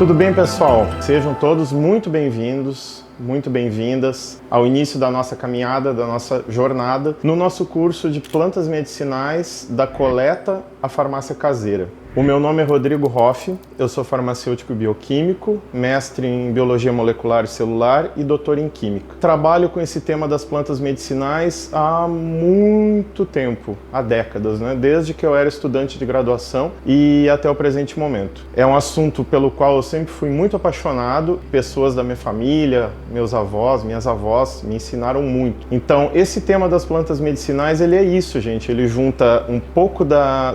Tudo bem, pessoal? Sejam todos muito bem-vindos, muito bem-vindas ao início da nossa caminhada, da nossa jornada, no nosso curso de plantas medicinais da coleta à farmácia caseira. O meu nome é Rodrigo Hoff, eu sou farmacêutico bioquímico, mestre em biologia molecular e celular e doutor em química. Trabalho com esse tema das plantas medicinais há muito tempo, há décadas, né? Desde que eu era estudante de graduação e até o presente momento. É um assunto pelo qual eu sempre fui muito apaixonado, pessoas da minha família, meus avós, minhas avós me ensinaram muito. Então, esse tema das plantas medicinais, ele é isso, gente, ele junta um pouco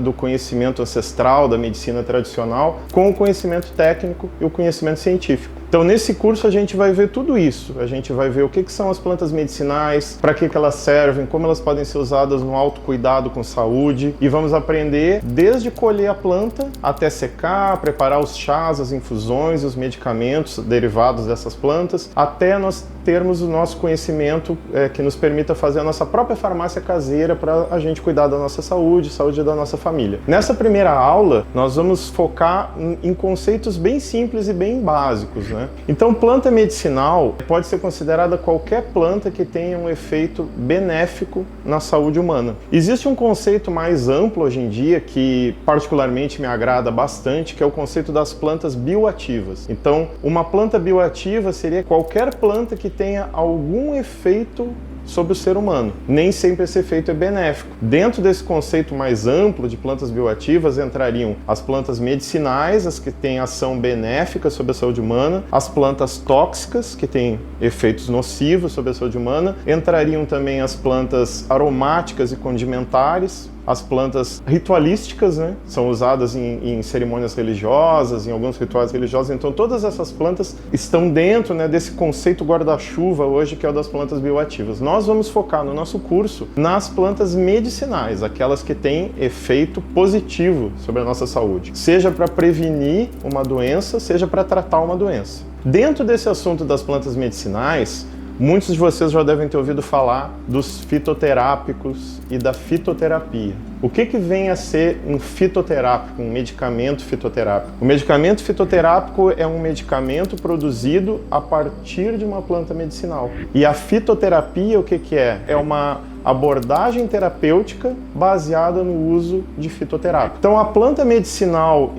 do conhecimento ancestral, da medicina tradicional, com o conhecimento técnico e o conhecimento científico. Então, nesse curso a gente vai ver tudo isso. A gente vai ver o que são as plantas medicinais, para que elas servem, como elas podem ser usadas no autocuidado com saúde, e vamos aprender desde colher a planta até secar, preparar os chás, as infusões, os medicamentos derivados dessas plantas, até nós termos o nosso conhecimento que nos permita fazer a nossa própria farmácia caseira para a gente cuidar da nossa saúde da nossa família. Nessa primeira aula, nós vamos focar em conceitos bem simples e bem básicos, né? Então, planta medicinal pode ser considerada qualquer planta que tenha um efeito benéfico na saúde humana. Existe um conceito mais amplo hoje em dia que particularmente me agrada bastante, que é o conceito das plantas bioativas. Então, uma planta bioativa seria qualquer planta que tenha algum efeito sobre o ser humano. Nem sempre esse efeito é benéfico. Dentro desse conceito mais amplo de plantas bioativas entrariam as plantas medicinais, as que têm ação benéfica sobre a saúde humana, as plantas tóxicas, que têm efeitos nocivos sobre a saúde humana, entrariam também as plantas aromáticas e condimentares, as plantas ritualísticas, né? São usadas em cerimônias religiosas, em alguns rituais religiosos. Então, todas essas plantas estão dentro, né, desse conceito guarda-chuva hoje, que é o das plantas bioativas. Nós vamos focar no nosso curso nas plantas medicinais, aquelas que têm efeito positivo sobre a nossa saúde, seja para prevenir uma doença, seja para tratar uma doença. Dentro desse assunto das plantas medicinais, muitos de vocês já devem ter ouvido falar dos fitoterápicos e da fitoterapia. O que vem a ser um fitoterápico, um medicamento fitoterápico? O medicamento fitoterápico é um medicamento produzido a partir de uma planta medicinal. E a fitoterapia, o que é? É uma abordagem terapêutica baseada no uso de fitoterápico. Então, a planta medicinal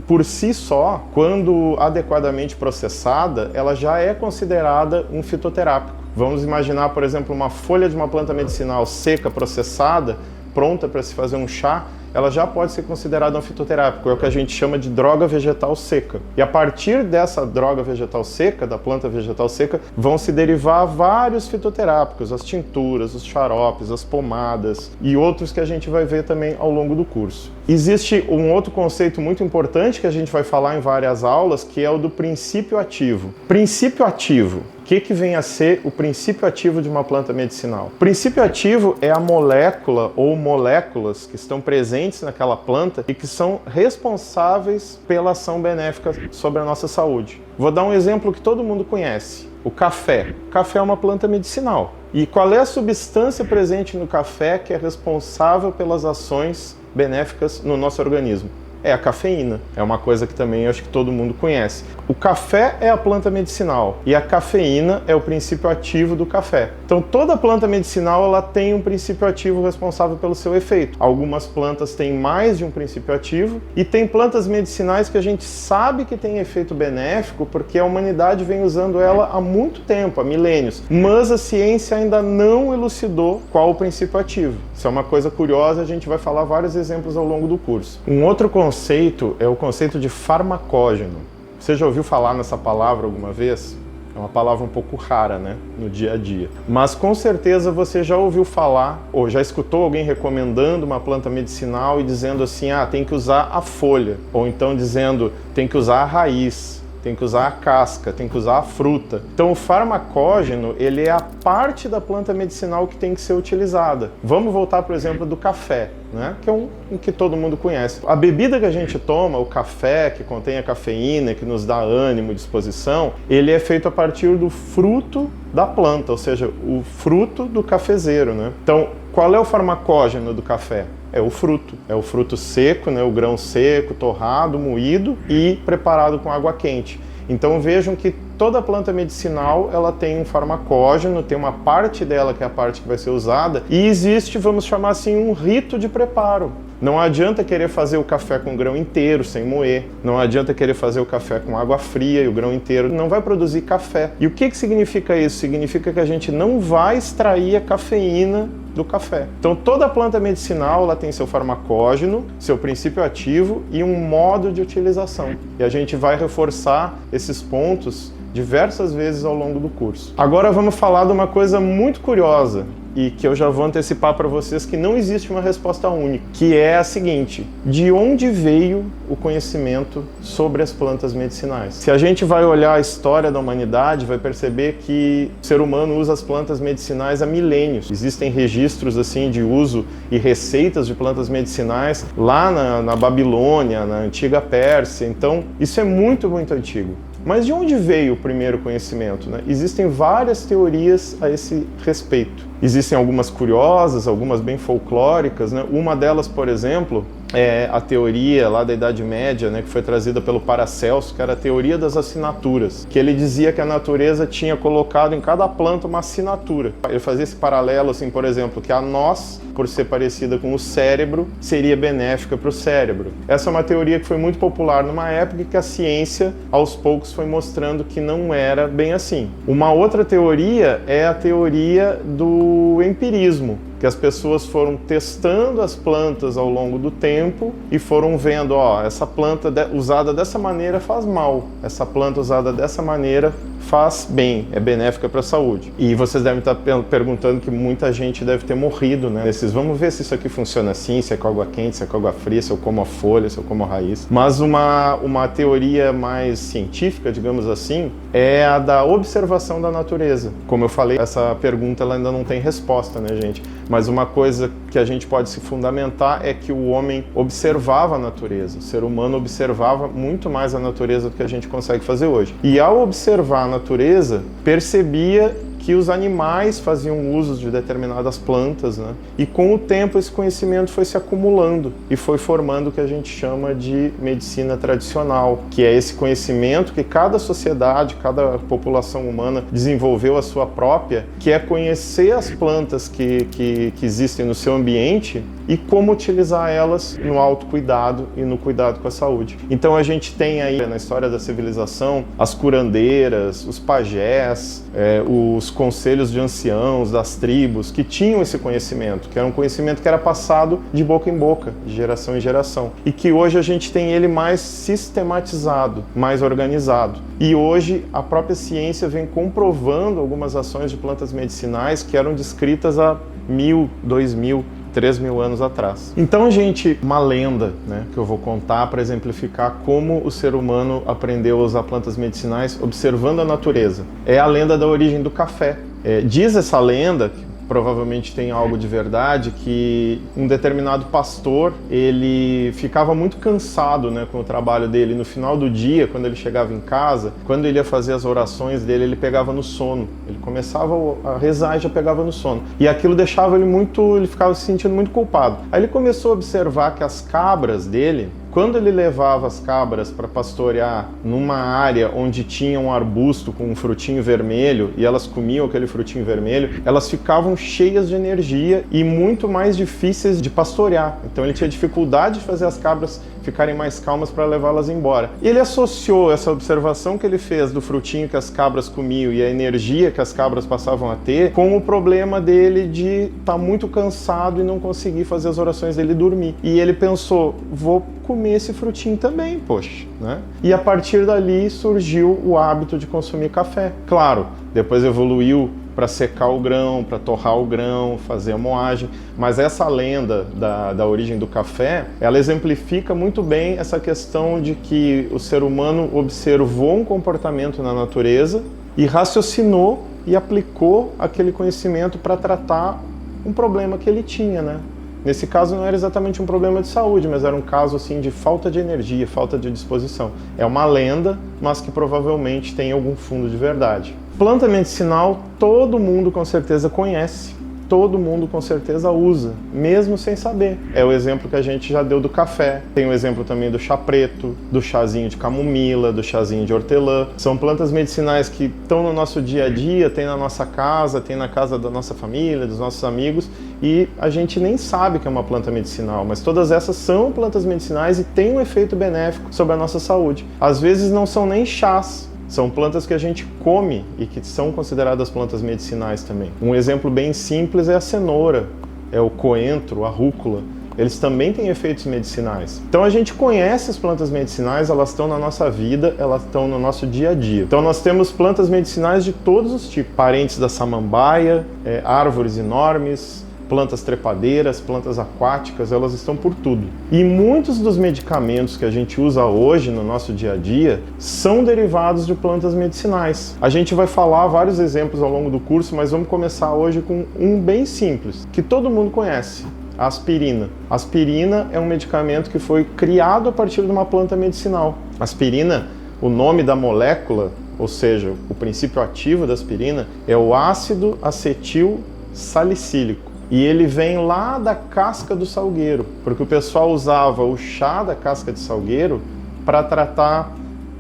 por si só, quando adequadamente processada, ela já é considerada um fitoterápico. Vamos imaginar, por exemplo, uma folha de uma planta medicinal seca, processada, pronta para se fazer um chá, ela já pode ser considerada um fitoterápico, é o que a gente chama de droga vegetal seca. E a partir dessa droga vegetal seca, da planta vegetal seca, vão se derivar vários fitoterápicos, as tinturas, os xaropes, as pomadas e outros que a gente vai ver também ao longo do curso. Existe um outro conceito muito importante que a gente vai falar em várias aulas, que é o do princípio ativo. Princípio ativo. O que vem a ser o princípio ativo de uma planta medicinal? O princípio ativo é a molécula ou moléculas que estão presentes naquela planta e que são responsáveis pela ação benéfica sobre a nossa saúde. Vou dar um exemplo que todo mundo conhece. O café. O café é uma planta medicinal. E qual é a substância presente no café que é responsável pelas ações benéficas no nosso organismo? É a cafeína. É uma coisa que também acho que todo mundo conhece. O café é a planta medicinal e a cafeína é o princípio ativo do café. Então, toda planta medicinal ela tem um princípio ativo responsável pelo seu efeito. Algumas plantas têm mais de um princípio ativo e tem plantas medicinais que a gente sabe que tem efeito benéfico porque a humanidade vem usando ela há muito tempo, há milênios. Mas a ciência ainda não elucidou qual o princípio ativo. Isso é uma coisa curiosa, a gente vai falar vários exemplos ao longo do curso. Um outro conceito é o conceito de farmacógeno. Você já ouviu falar nessa palavra alguma vez? É uma palavra um pouco rara, né, no dia a dia. Mas com certeza você já ouviu falar, ou já escutou alguém recomendando uma planta medicinal e dizendo assim, tem que usar a folha. Ou então dizendo, tem que usar a raiz, tem que usar a casca, tem que usar a fruta. Então o farmacógeno, ele é a parte da planta medicinal que tem que ser utilizada. Vamos voltar, por exemplo, do café, né? Que é um que todo mundo conhece. A bebida que a gente toma, o café, que contém a cafeína, que nos dá ânimo e disposição, ele é feito a partir do fruto da planta, ou seja, o fruto do cafezeiro, né? Então, qual é o farmacógeno do café? É o fruto seco, né? O grão seco, torrado, moído e preparado com água quente. Então vejam que toda planta medicinal ela tem um farmacógeno, tem uma parte dela que é a parte que vai ser usada e existe, vamos chamar assim, um rito de preparo. Não adianta querer fazer o café com grão inteiro, sem moer. Não adianta querer fazer o café com água fria e o grão inteiro não vai produzir café. E o que significa isso? Significa que a gente não vai extrair a cafeína do café. Então toda planta medicinal ela tem seu farmacógeno, seu princípio ativo e um modo de utilização. E a gente vai reforçar esses pontos diversas vezes ao longo do curso. Agora vamos falar de uma coisa muito curiosa e que eu já vou antecipar para vocês que não existe uma resposta única, que é a seguinte: de onde veio o conhecimento sobre as plantas medicinais? Se a gente vai olhar a história da humanidade, vai perceber que o ser humano usa as plantas medicinais há milênios. Existem registros assim de uso e receitas de plantas medicinais lá na Babilônia, na antiga Pérsia. Então, isso é muito, muito antigo. Mas de onde veio o primeiro conhecimento, né? Existem várias teorias a esse respeito. Existem algumas curiosas, algumas bem folclóricas, né? Uma delas, por exemplo, é a teoria lá da Idade Média, né, que foi trazida pelo Paracelso, que era a teoria das assinaturas, que ele dizia que a natureza tinha colocado em cada planta uma assinatura. Ele fazia esse paralelo, assim, por exemplo, que a noz, por ser parecida com o cérebro, seria benéfica para o cérebro. Essa é uma teoria que foi muito popular numa época que a ciência, aos poucos, foi mostrando que não era bem assim. Uma outra teoria é a teoria do empirismo, que as pessoas foram testando as plantas ao longo do tempo e foram vendo, ó, essa planta usada dessa maneira faz mal, essa planta usada dessa maneira faz bem, é benéfica para a saúde. E vocês devem estar perguntando que muita gente deve ter morrido, né? Vamos ver se isso aqui funciona assim, se é com água quente, se é com água fria, se eu como a folha, se eu como a raiz. Mas uma teoria mais científica, digamos assim, é a da observação da natureza. Como eu falei, essa pergunta ela ainda não tem resposta, né, gente? Mas uma coisa que a gente pode se fundamentar é que o homem observava a natureza. O ser humano observava muito mais a natureza do que a gente consegue fazer hoje. E ao observar a natureza, percebia que os animais faziam uso de determinadas plantas, né? E com o tempo esse conhecimento foi se acumulando e foi formando o que a gente chama de medicina tradicional, que é esse conhecimento que cada sociedade, cada população humana desenvolveu a sua própria, que é conhecer as plantas que existem no seu ambiente e como utilizar elas no autocuidado e no cuidado com a saúde. Então a gente tem aí na história da civilização as curandeiras, os pajés, os conselhos de anciãos das tribos que tinham esse conhecimento, que era um conhecimento que era passado de boca em boca, de geração em geração, e que hoje a gente tem ele mais sistematizado, mais organizado. E hoje a própria ciência vem comprovando algumas ações de plantas medicinais que eram descritas há 1000, 2000, 3.000 anos atrás. Então, gente, uma lenda, né, que eu vou contar para exemplificar como o ser humano aprendeu a usar plantas medicinais observando a natureza. É a lenda da origem do café. Diz essa lenda, que provavelmente tem algo de verdade, que um determinado pastor, ele ficava muito cansado, né, com o trabalho dele. No final do dia, quando ele chegava em casa, quando ele ia fazer as orações dele, ele pegava no sono. Ele começava a rezar e já pegava no sono. E aquilo deixava ele ficava se sentindo muito culpado. Aí ele começou a observar que as cabras dele, quando ele levava as cabras para pastorear numa área onde tinha um arbusto com um frutinho vermelho e elas comiam aquele frutinho vermelho, elas ficavam cheias de energia e muito mais difíceis de pastorear. Então ele tinha dificuldade de fazer as cabras ficarem mais calmas para levá-las embora. E ele associou essa observação que ele fez do frutinho que as cabras comiam e a energia que as cabras passavam a ter com o problema dele de estar muito cansado e não conseguir fazer as orações dele dormir. E ele pensou, vou comer esse frutinho também, poxa, né? E a partir dali surgiu o hábito de consumir café. Claro, depois evoluiu para secar o grão, para torrar o grão, fazer a moagem, mas essa lenda da origem do café, ela exemplifica muito bem essa questão de que o ser humano observou um comportamento na natureza e raciocinou e aplicou aquele conhecimento para tratar um problema que ele tinha, né? Nesse caso não era exatamente um problema de saúde, mas era um caso assim de falta de energia, falta de disposição. É uma lenda, mas que provavelmente tem algum fundo de verdade. Planta medicinal todo mundo com certeza conhece. todo mundo com certeza usa, mesmo sem saber. É o exemplo que a gente já deu do café, tem o exemplo também do chá preto, do chazinho de camomila, do chazinho de hortelã. São plantas medicinais que estão no nosso dia a dia, tem na nossa casa, tem na casa da nossa família, dos nossos amigos, e a gente nem sabe que é uma planta medicinal, mas todas essas são plantas medicinais e têm um efeito benéfico sobre a nossa saúde. Às vezes não são nem chás, são plantas que a gente come e que são consideradas plantas medicinais também. Um exemplo bem simples é a cenoura, é o coentro, a rúcula. Eles também têm efeitos medicinais. Então a gente conhece as plantas medicinais, elas estão na nossa vida, elas estão no nosso dia a dia. Então nós temos plantas medicinais de todos os tipos, parentes da samambaia, árvores enormes, plantas trepadeiras, plantas aquáticas, elas estão por tudo. E muitos dos medicamentos que a gente usa hoje no nosso dia a dia são derivados de plantas medicinais. A gente vai falar vários exemplos ao longo do curso, mas vamos começar hoje com um bem simples, que todo mundo conhece. A aspirina. A aspirina é um medicamento que foi criado a partir de uma planta medicinal. Aspirina, o nome da molécula, ou seja, o princípio ativo da aspirina, é o ácido acetil salicílico. E ele vem lá da casca do salgueiro, porque o pessoal usava o chá da casca de salgueiro para tratar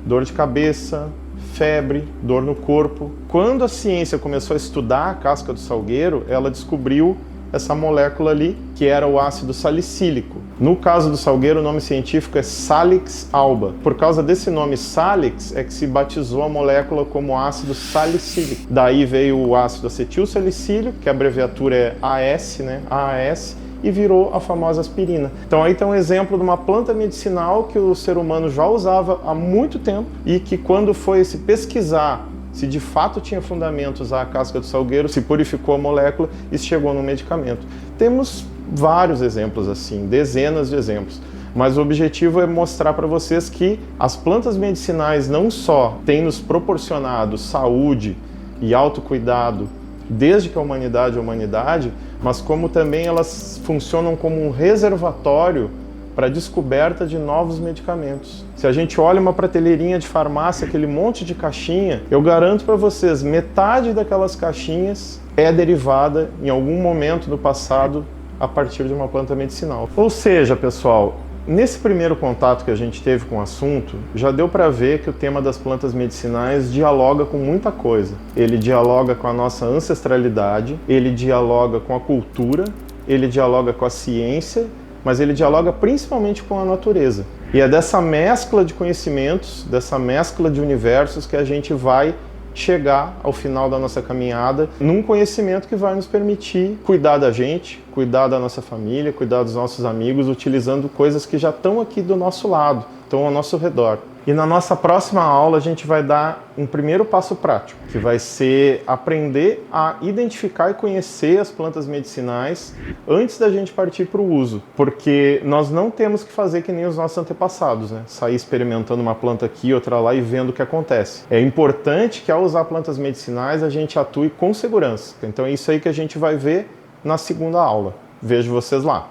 dor de cabeça, febre, dor no corpo. Quando a ciência começou a estudar a casca do salgueiro, ela descobriu essa molécula ali, que era o ácido salicílico. No caso do salgueiro, o nome científico é Salix alba. Por causa desse nome Salix, é que se batizou a molécula como ácido salicílico. Daí veio o ácido acetilsalicílico, que a abreviatura é AS, né? AAS, e virou a famosa aspirina. Então aí tem um exemplo de uma planta medicinal que o ser humano já usava há muito tempo e que quando foi se pesquisar se de fato tinha fundamento usar a casca do salgueiro, se purificou a molécula e chegou no medicamento. Temos vários exemplos assim, dezenas de exemplos. Mas o objetivo é mostrar para vocês que as plantas medicinais não só têm nos proporcionado saúde e autocuidado desde que a humanidade é humanidade, mas como também elas funcionam como um reservatório para a descoberta de novos medicamentos. Se a gente olha uma prateleirinha de farmácia, aquele monte de caixinha, eu garanto para vocês, metade daquelas caixinhas é derivada em algum momento do passado a partir de uma planta medicinal. Ou seja, pessoal, nesse primeiro contato que a gente teve com o assunto, já deu para ver que o tema das plantas medicinais dialoga com muita coisa. Ele dialoga com a nossa ancestralidade, ele dialoga com a cultura, ele dialoga com a ciência, mas ele dialoga principalmente com a natureza. E é dessa mescla de conhecimentos, dessa mescla de universos que a gente vai chegar ao final da nossa caminhada num conhecimento que vai nos permitir cuidar da gente, cuidar da nossa família, cuidar dos nossos amigos, utilizando coisas que já estão aqui do nosso lado, estão ao nosso redor. E na nossa próxima aula a gente vai dar um primeiro passo prático, que vai ser aprender a identificar e conhecer as plantas medicinais antes da gente partir para o uso. Porque nós não temos que fazer que nem os nossos antepassados, né? Sair experimentando uma planta aqui, outra lá e vendo o que acontece. É importante que ao usar plantas medicinais a gente atue com segurança. Então é isso aí que a gente vai ver na segunda aula. Vejo vocês lá!